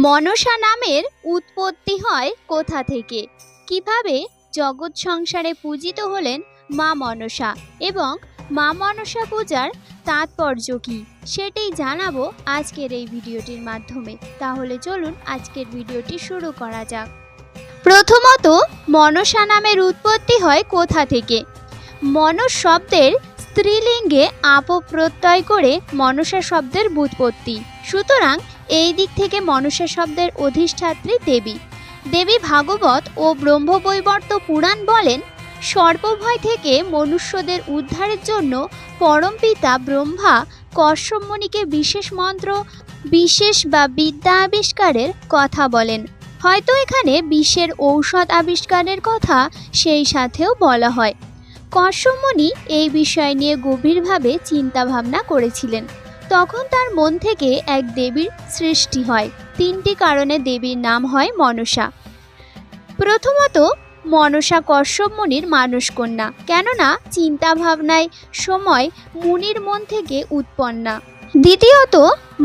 মনসা নামের উৎপত্তি হয় কোথা থেকে, কিভাবে জগৎ সংসারে পূজিত হলেন মা মনসা এবং মা মনসা পূজার তাৎপর্য কী সেটাই জানাবো আজকের এই ভিডিওটির মাধ্যমে। তাহলে চলুন আজকের ভিডিওটি শুরু করা যাক। প্রথমত, মনসা নামের উৎপত্তি হয় কোথা থেকে। মনস শব্দের স্ত্রীলিঙ্গে আপ প্রত্যয় করে মনসা শব্দের ব্যুৎপত্তি, সুতরাং এই দিক থেকে মনসা শব্দের অধিষ্ঠাত্রী দেবী। দেবী ভাগবত ও ব্রহ্মবৈবর্ত পুরাণ বলেন, সর্পভয় থেকে মনুষ্যদের উদ্ধারের জন্য পরমপিতা ব্রহ্মা কশ্যপ মুনিকে বিশেষ মন্ত্র বিশেষ বা বিদ্যা আবিষ্কারের কথা বলেন। হয়তো এখানে বিষের ঔষধ আবিষ্কারের কথা সেই সাথেও বলা হয়। কশ্যপ মুনি এই বিষয় নিয়ে গভীরভাবে চিন্তা ভাবনা করেছিলেন। তখন তার মন থেকে এক দেবীর সৃষ্টি হয়। তিনটি কারণে দেবীর নাম হয় মনসা। প্রথমত, মনসা কশ্যপ মুনির মানস কন্যা, কেননা চিন্তা ভাবনায় সময় মুনির মন থেকে উৎপন্না। দ্বিতীয়ত,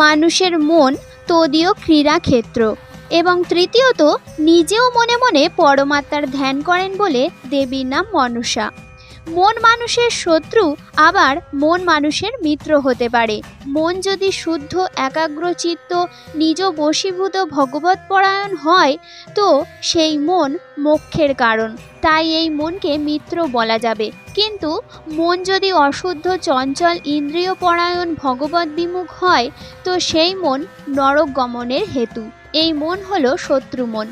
মানুষের মন তদীয় ক্রীড়াক্ষেত্র। এবং তৃতীয়ত, নিজেও মনে মনে পরমাত্মার ধ্যান করেন বলে দেবীর নাম মনসা। মন মানুষের শত্রু, আবার মন মানুষের মিত্র হতে পারে। মন যদি শুদ্ধ একাগ্রচিত্ত নিজ বশীভূত ভগবৎ পরায়ণ হয় তো সেই মন মোক্ষের কারণ, তাই এই মনকে মিত্র বলা যাবে। কিন্তু মন যদি অশুদ্ধ চঞ্চল ইন্দ্রিয় পরায়ণ ভগবৎ বিমুখ হয় তো সেই মন নরক গমনের হেতু। এই মন হলো শত্রু মন।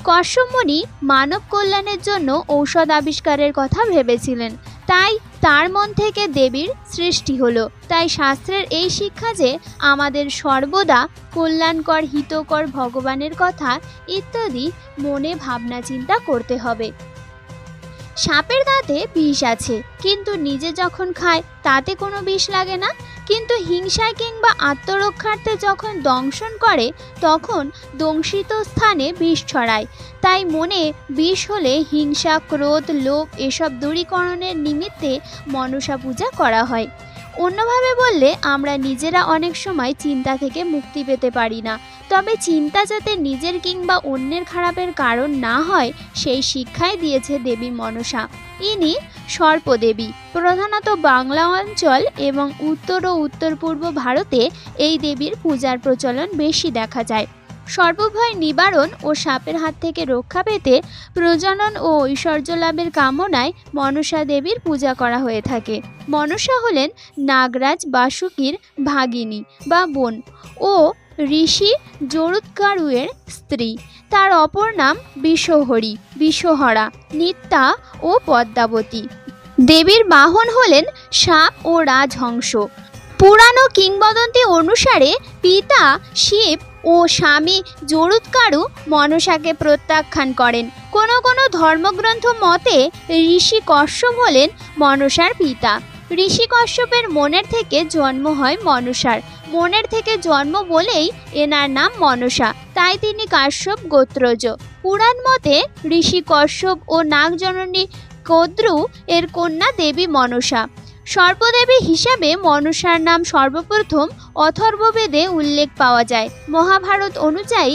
কশ্যপ মুনি মানব কল্যাণের জন্য ঔষধ আবিষ্কারের কথা ভেবেছিলেন, তাই তার মন থেকে দেবীর সৃষ্টি হলো। তাই শাস্ত্রের এই শিক্ষা যে আমাদের সর্বদা কল্যাণকর হিতকর ভগবানের কথা ইত্যাদি মনে ভাবনা চিন্তা করতে হবে। সাপের দাঁতে বিষ আছে, কিন্তু নিজে যখন খায় তাতে কোনো বিষ লাগে না, কিন্তু হিংসায় কিংবা আত্মরক্ষার্থে যখন দংশন করে তখন দংশিত স্থানে বিষ ছড়ায়। তাই মনে বিষ হলে হিংসা, ক্রোধ, লোভ এসব দূরীকরণের নিমিত্তে মনসা পূজা করা হয়। অন্যভাবে বললে, আমরা নিজেরা অনেক সময় চিন্তা থেকে মুক্তি পেতে পারি না, তবে চিন্তা যাতে নিজের কিংবা অন্যের খারাপের কারণ না হয় সেই শিক্ষাই দিয়েছে দেবী মনসা। ইনি সর্পদেবী। প্রধানত বাংলা অঞ্চল এবং উত্তর ও উত্তর পূর্ব ভারতে এই দেবীর পূজার প্রচলন বেশি দেখা যায়। সর্পভয় নিবারণ ও সাপের হাত থেকে রক্ষা পেতে প্রজনন ও ঐশ্বর্য লাভের কামনায় মনসা দেবীর পূজা করা হয়ে থাকে। মনসা হলেন নাগরাজ বাসুকীর ভাগিনী বা বোন ও ঋষি জরুৎকারুয়ের স্ত্রী। তার অপর নাম বিষহরী, বিষহরা, নিত্যা ও পদ্মাবতী। দেবীর বাহন হলেন সাপ ও রাজহংস। পুরাণ ও কিংবদন্তি অনুসারে পিতা শিব ও স্বামী জরুৎকারু মনসাকে প্রত্যাখ্যান করেন। কোনো কোনো ধর্মগ্রন্থ মতে ঋষি কশ্যপ হলেন মনসার পিতা। ঋষি কশ্যপের মনের থেকে জন্ম হয় মনসার। মনের থেকে জন্ম বলেই এনার নাম মনসা, তাই তিনি কাশ্যপ গোত্রজ। পুরাণ মতে ঋষি কশ্যপ ও নাগজননী কদ্রু এর কন্যা দেবী মনসা। সর্পদেবী হিসাবে মনসার নাম সর্বপ্রথম অথর্ববেদে উল্লেখ পাওয়া যায়। মহাভারত অনুযায়ী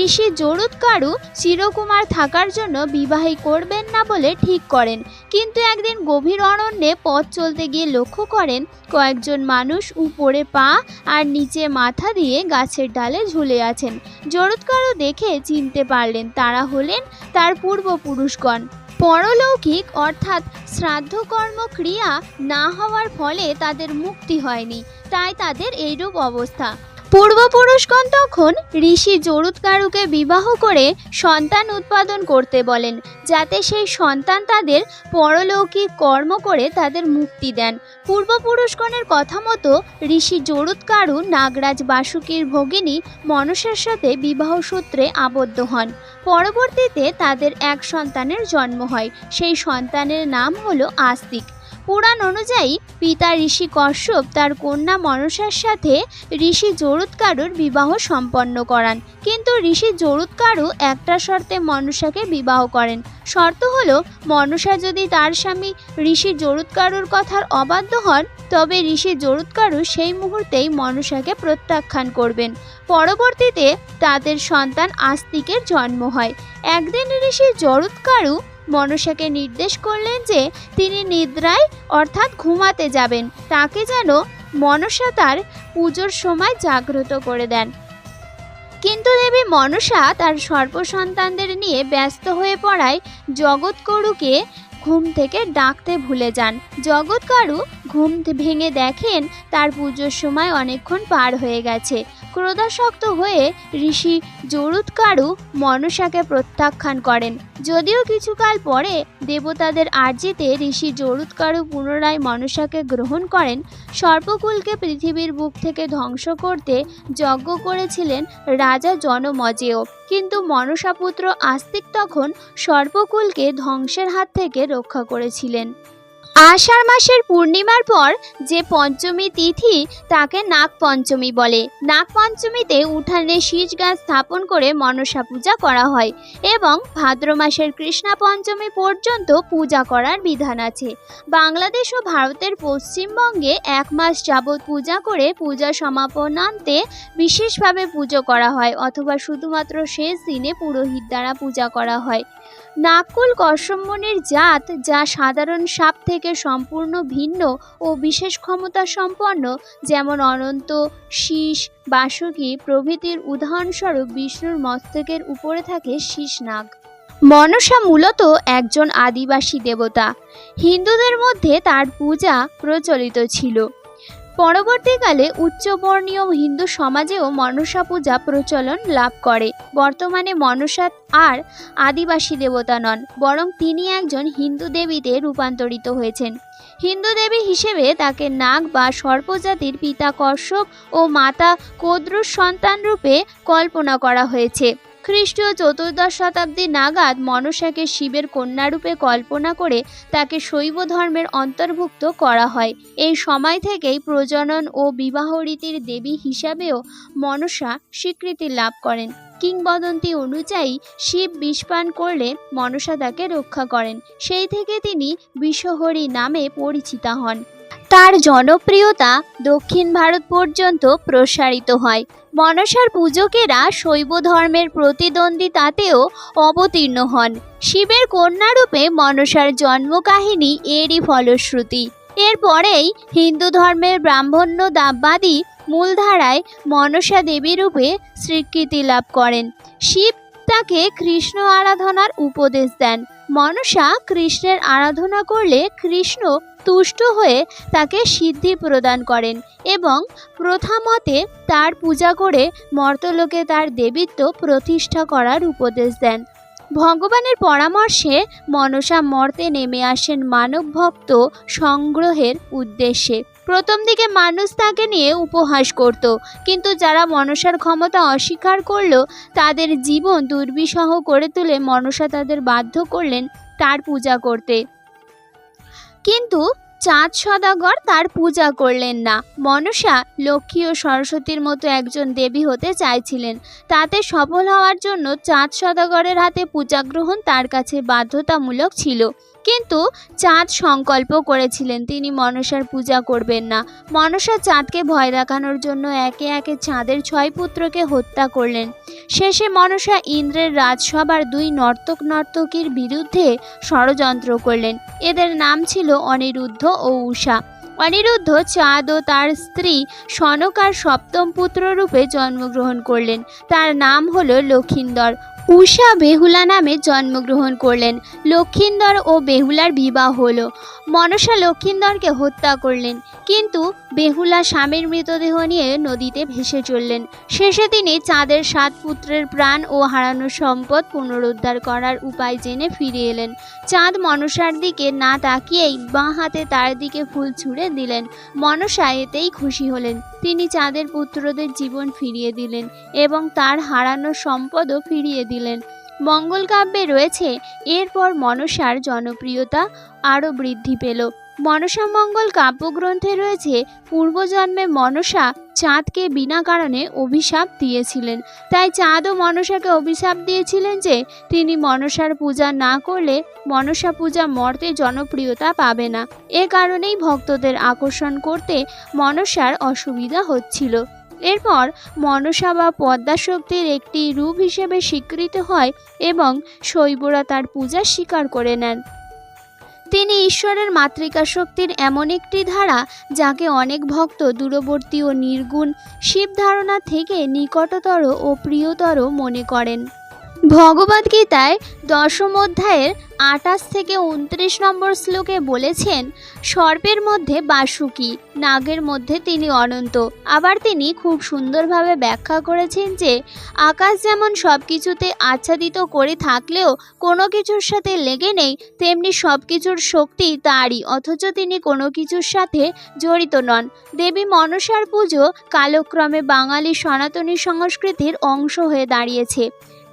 ঋষি জরুৎকারু চিরকুমার থাকার জন্য বিবাহই করবেন না বলে ঠিক করেন, কিন্তু একদিন গভীর অরণ্যে পথ চলতে গিয়ে লক্ষ্য করেন কয়েকজন মানুষ উপরে পা আর নিচে মাথা দিয়ে গাছের ডালে ঝুলে আছেন। জরুৎকারু দেখে চিনতে পারলেন তারা হলেন তার পূর্বপুরুষগণ। পরলৌকিক অর্থাৎ শ্রাদ্ধকর্ম ক্রিয়া না হওয়ার ফলে তাদের মুক্তি হয়নি, তাই তাদের এইরূপ অবস্থা। পূর্বপুরুষগণ তখন ঋষি জরুৎকারুকে বিবাহ করে সন্তান উৎপাদন করতে বলেন, যাতে সেই সন্তান তাদের পরলৌকিক কর্ম করে তাদের মুক্তি দেন। পূর্বপুরুষগণের কথা মতো ঋষি জরুৎকারু নাগরাজ বাসুকীর ভগিনী মনসার সাথে বিবাহ সূত্রে আবদ্ধ হন। পরবর্তীতে তাদের এক সন্তানের জন্ম হয়। সেই সন্তানের নাম হলো আস্তিক। পুরাণ অনুযায়ী পিতা ঋষি কশ্যপ তার কন্যা মনসার সাথে ঋষি জরুৎকারুর বিবাহ সম্পন্ন করান, কিন্তু ঋষি জরুৎকারু একটা শর্তে মনসাকে বিবাহ করেন। শর্ত হলো, মনসা যদি তার স্বামী ঋষি জরুৎকারুর কথার অবাধ্য হন তবে ঋষি জরুৎকারু সেই মুহূর্তেই মনসাকে প্রত্যাখ্যান করবেন। পরবর্তীতে তাদের সন্তান আস্তিকের জন্ম হয়। একদিন ঋষি জরুৎকারু মনসাকে নির্দেশ করলেন যে তিনি নিদ্রায় অর্থাৎ ঘুমাতে যাবেন, তাকে যেন মনসা তার পুজোর সময় জাগ্রত করে দেন। কিন্তু দেবী মনসা তার সর্পসন্তানদের নিয়ে ব্যস্ত হয়ে পড়ায় জগৎকরুকে ঘুম থেকে ডাকতে ভুলে যান। জগৎকারু ঘুম ভেঙে দেখেন তার পুজোর সময় অনেকক্ষণ পার হয়ে গেছে। ক্রোধাসক্ত হয়ে ঋষি জরুৎকারু মনসাকে প্রত্যাখ্যান করেন। যদিও কিছুকাল পরে দেবতাদের আর্জিতে ঋষি জরুৎকারু পুনরায় মনসাকে গ্রহণ করেন। সর্পকুলকে পৃথিবীর বুক থেকে ধ্বংস করতে যজ্ঞ করেছিলেন রাজা জনমেজয়, কিন্তু মনসাপুত্র আস্তিক তখন সর্পকুলকে ধ্বংসের হাত থেকে রক্ষা করেছিলেন। আষাঢ় মাসের পূর্ণিমার পর যে পঞ্চমী তিথি তাকে নাগপঞ্চমী বলে। নাগপঞ্চমীতে উঠানে শীষ গাছ স্থাপন করে মনসা পূজা করা হয় এবং ভাদ্র মাসের কৃষ্ণা পঞ্চমী পর্যন্ত পূজা করার বিধান আছে। বাংলাদেশ ও ভারতের পশ্চিমবঙ্গে 1 মাস যাবৎ পূজা করে পূজা সমাপনান্তে বিশেষভাবে পুজো করা হয় অথবা শুধুমাত্র শেষ দিনে পুরোহিত দ্বারা পূজা করা হয়। নাগকুল কশ্যপমুনির জাত, যা সাধারণ সাপ থেকে সম্পূর্ণ ভিন্ন ও বিশেষ ক্ষমতা সম্পন্ন, যেমন অনন্ত, শীষ, বাসুকী প্রভৃতির উদাহরণস্বরূপ বিষ্ণুর মস্তকের উপরে থাকে শীষ নাগ। মনসা মূলত একজন আদিবাসী দেবতা। হিন্দুদের মধ্যে তার পূজা প্রচলিত ছিল। পরবর্তীকালে উচ্চবর্ণীয় হিন্দু সমাজেও মনসা পূজা প্রচলন লাভ করে। বর্তমানে মনসা আর আদিবাসী দেবতা নন, বরং তিনি একজন হিন্দু দেবীতে রূপান্তরিত হয়েছেন। হিন্দু দেবী হিসেবে তাকে নাগ বা সর্পজাতির পিতা কশ্যপ ও মাতা কদ্রুর সন্তান রূপে কল্পনা করা হয়েছে। খ্রিস্টীয় 14দশ শতাব্দী নাগাদ মনসাকে শিবের কন্যারূপে কল্পনা করে তাকে শৈব ধর্মের অন্তর্ভুক্ত করা হয়। এই সময় থেকেই প্রজনন ও বিবাহ রীতির দেবী হিসাবেও মনসা স্বীকৃতি লাভ করেন। কিংবদন্তি অনুযায়ী শিব বিষপান করলে মনসা তাকে রক্ষা করেন। সেই থেকে তিনি বিষহরী নামে পরিচিতা হন। তার জনপ্রিয়তা দক্ষিণ ভারত পর্যন্ত প্রসারিত হয়। মনসার পূজকেরা শৈব ধর্মের প্রতিদ্বন্দ্বিতাতেও অবতীর্ণ হন। শিবের কন্যারূপে মনসার জন্মকাহিনী এরই ফলশ্রুতি। এরপরেই হিন্দু ধর্মের ব্রাহ্মণ্যবাদী মূলধারায় মনসা দেবী রূপে স্বীকৃতি লাভ করেন। শিব তাকে কৃষ্ণ আরাধনার উপদেশ দেন। মনসা কৃষ্ণের আরাধনা করলে কৃষ্ণ তুষ্ট হয়ে তাকে সিদ্ধি প্রদান করেন এবং প্রথামতে তার পূজা করে মর্তলোকে তার দেবীত্ব প্রতিষ্ঠা করার উপদেশ দেন। ভগবানের পরামর্শে মনসা মর্তে নেমে আসেন মানব ভক্ত সংগ্রহের উদ্দেশ্যে। প্রথম দিকে মানুষ তাকে নিয়ে উপহাস করত, কিন্তু যারা মনসার ক্ষমতা অস্বীকার করল তাদের জীবন দুর্বিষহ করে তুলে মনসা তাদের বাধ্য করলেন তার পূজা করতে। কিন্তু চাঁদ সদাগর তার পূজা করলেন না। মনসা লক্ষ্মী ও সরস্বতীর মতো একজন দেবী হতে চাইছিলেন। তাতে সফল হওয়ার জন্য চাঁদ সদাগরের হাতে পূজা গ্রহণ তার কাছে বাধ্যতামূলক ছিল। কিন্তু চাঁদ সংকল্প করেছিলেন তিনি মনসার পূজা করবেন না। মনসা চাঁদকে ভয় দেখানোর জন্য একে একে চাঁদের 6 পুত্রকে হত্যা করলেন। শেষে মনসা ইন্দ্রের রাজসভার 2 নর্তক নর্তকীর বিরুদ্ধে ষড়যন্ত্র করলেন। এদের নাম ছিল অনিরুদ্ধ ও উষা। অনিরুদ্ধ চাঁদ ও তার স্ত্রী সনকার 7ম পুত্র রূপে জন্মগ্রহণ করলেন। তার নাম হলো লক্ষিন্দর। উষা বেহুলা নামে জন্মগ্রহণ করলেন। লক্ষিন্দর ও বেহুলার বিবাহ হলো। মনসা লক্ষিন্দরকে হত্যা করলেন, কিন্তু বেহুলা স্বামীর মৃতদেহ নিয়ে নদীতে ভেসে চললেন। শেষে তিনি চাঁদের 7 পুত্রের প্রাণ ও হারানো সম্পদ পুনরুদ্ধার করার উপায় জেনে ফিরে এলেন। চাঁদ মনসার দিকে না তাকিয়েই বাঁ হাতে তার দিকে ফুল ছুঁড়ে দিলেন। মনসা এতেই খুশি হলেন। তিনি চাঁদের পুত্রদের জীবন ফিরিয়ে দিলেন এবং তার হারানো সম্পদও ফিরিয়ে দিলেন। মঙ্গল কাব্যে রয়েছে, এরপর মনসার জনপ্রিয়তা আরও বৃদ্ধি পেল। মনসা মঙ্গল কাব্যগ্রন্থে রয়েছে, পূর্বজন্মে মনসা চাঁদকে বিনা কারণে অভিশাপ দিয়েছিলেন। তাই চাঁদও মনসাকে অভিশাপ দিয়েছিলেন যে তিনি মনসার পূজা না করলে মনসা পূজা মর্তে জনপ্রিয়তা পাবে না। এ কারণেই ভক্তদের আকর্ষণ করতে মনসার অসুবিধা হচ্ছিল। এরপর মনসা বা পদ্মা শক্তির একটি রূপ হিসেবে স্বীকৃত হয় এবং শৈবরা তার পূজা স্বীকার করে নেন। তিনি ঈশ্বরের মাতৃকা শক্তির এমন একটি ধারা যাকে অনেক ভক্ত দূরবর্তী ও নির্গুণ শিব ধারণা থেকে নিকটতর ও প্রিয়তর মনে করেন। ভগবদ্গীতায় 10ম অধ্যায়ের 28 থেকে 29 নম্বর শ্লোকে বলেছেন, সর্পের মধ্যে বাসুকি, নাগের মধ্যে তিনি অনন্ত। আবার তিনি খুব সুন্দরভাবে ব্যাখ্যা করেছেন যে আকাশ যেমন সব কিছুতে আচ্ছাদিত করে থাকলেও কোনো কিছুর সাথে লেগে নেই, তেমনি সব কিছুর শক্তি তারই, অথচ তিনি কোনো কিছুর সাথে জড়িত নন। দেবী মনসার পুজো কালক্রমে বাঙালি সনাতনী সংস্কৃতির অংশ হয়ে দাঁড়িয়েছে।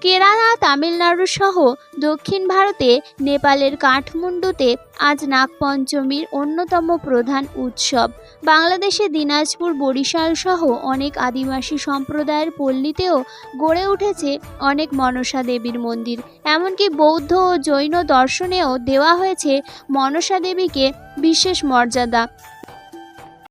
কেরালা, তামিলনাড়ু সহ দক্ষিণ ভারতে নেপালের কাঠমান্ডুতে আজ নাগপঞ্চমীর অন্যতম প্রধান উৎসব। বাংলাদেশে দিনাজপুর, বরিশাল সহ অনেক আদিবাসী সম্প্রদায়ের পল্লীতেও গড়ে উঠেছে অনেক মনসা দেবীর মন্দির। এমনকি বৌদ্ধ ও জৈন দর্শনেও দেওয়া হয়েছে মনসা দেবীকে বিশেষ মর্যাদা।